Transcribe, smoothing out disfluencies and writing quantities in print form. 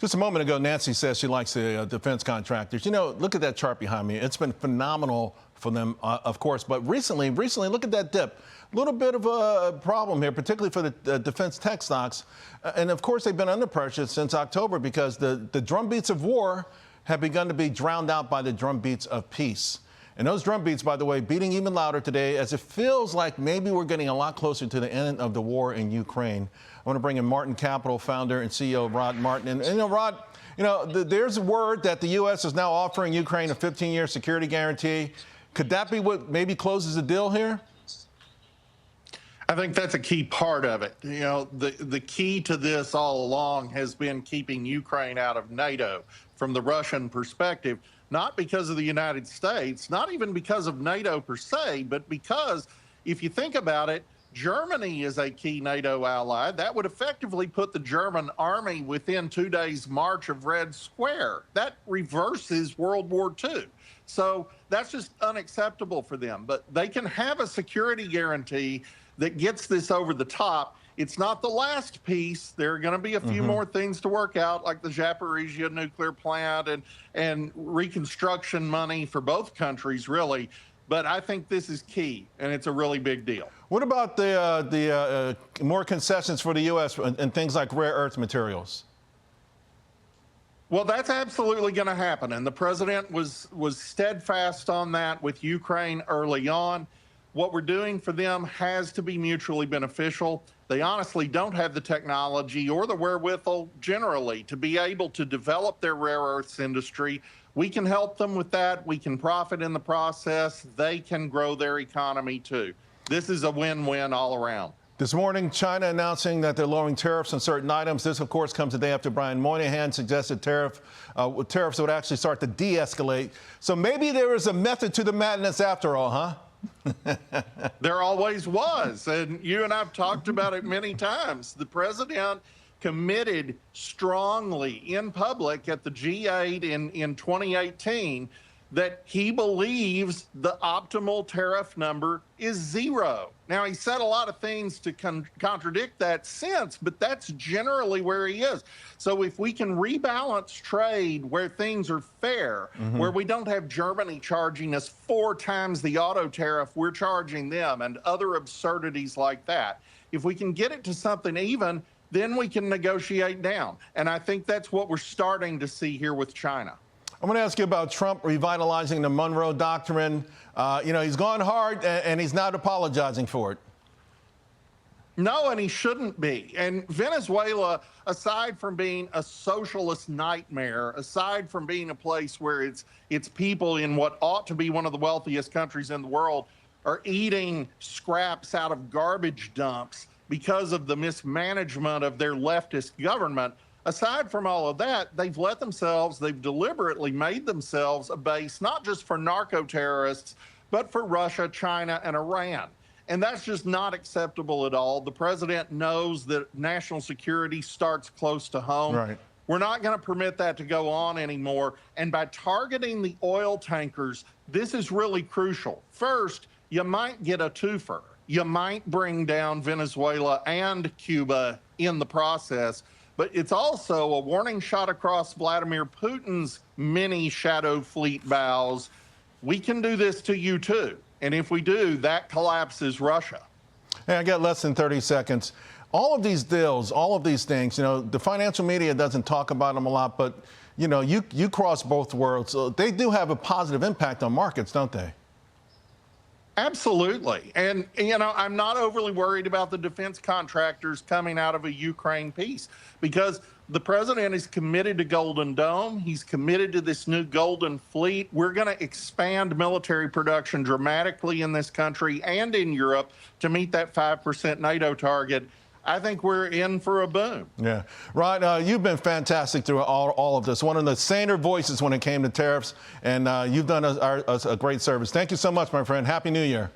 Just a moment ago, Nancy says she likes the defense contractors. You know, look at that chart behind me. It's been phenomenal for them, of course. But recently, look at that dip. A little bit of a problem here, particularly for the defense tech stocks. And of course, they've been under pressure since October because the drumbeats of war have begun to be drowned out by the drumbeats of peace. And those drumbeats, by the way, beating even louder today as it feels like maybe we're getting a lot closer to the end of the war in Ukraine. I want to bring in Martin Capital founder and CEO Rod Martin. And you know, Rod, there's a word that the U.S. is now offering Ukraine a 15-year security guarantee. Could that be what maybe closes the deal here? I think that's a key part of it. You know, the key to this all along has been keeping Ukraine out of NATO from the Russian perspective, not because of the United States, not even because of NATO per se, but because if you think about it, Germany is a key NATO ally. That would effectively put the German army within 2 days' march of Red Square. That reverses World War II. So that's just unacceptable for them. But they can have a security guarantee that gets this over the top. It's not the last piece. There are going to be a few more things to work out, like the Zaporizhia nuclear plant and reconstruction money for both countries, really. But I think this is key, and it's a really big deal. What about the more concessions for the U.S. and things like rare earth materials? Well, that's absolutely going to happen, and the president was steadfast on that with Ukraine early on. What we're doing for them has to be mutually beneficial. They honestly don't have the technology or the wherewithal generally to be able to develop their rare earths industry. We can help them with that. We can profit in the process. They can grow their economy too. This is a win-win all around. This morning, China announcing that they're lowering tariffs on certain items. This, of course, comes a day after Brian Moynihan suggested tariffs would actually start to de-escalate. So maybe there is a method to the madness after all, huh? There always was, and you and I've talked about it many times. The president committed strongly in public at the G8 in 2018 that he believes the optimal tariff number is 0. Now, he said a lot of things to contradict that since, but that's generally where he is. So if we can rebalance trade where things are fair, where we don't have Germany charging us 4 times the auto tariff we're charging them and other absurdities like that, if we can get it to something even, then we can negotiate down. And I think that's what we're starting to see here with China. I'm going to ask you about Trump revitalizing the Monroe Doctrine. He's gone hard, and he's not apologizing for it. No, and he shouldn't be. And Venezuela, aside from being a socialist nightmare, aside from being a place where its people in what ought to be one of the wealthiest countries in the world are eating scraps out of garbage dumps because of the mismanagement of their leftist government, aside from all of that, they've deliberately made themselves a base, not just for narco-terrorists, but for Russia, China, and Iran. And that's just not acceptable at all. The president knows that national security starts close to home. Right. We're not going to permit that to go on anymore. And by targeting the oil tankers, this is really crucial. First, you might get a twofer. You might bring down Venezuela and Cuba in the process. But it's also a warning shot across Vladimir Putin's mini shadow fleet bows. We can do this to you too. And if we do, that collapses Russia. Hey, I got less than 30 seconds. All of these deals, all of these things, the financial media doesn't talk about them a lot, but, you cross both worlds. So they do have a positive impact on markets, don't they? Absolutely. And, I'm not overly worried about the defense contractors coming out of a Ukraine peace because the president is committed to Golden Dome. He's committed to this new Golden Fleet. We're going to expand military production dramatically in this country and in Europe to meet that 5% NATO target. I think we're in for a boom. Yeah. Rod, you've been fantastic through all of this. One of the saner voices when it came to tariffs, and you've done a great service. Thank you so much, my friend. Happy New Year.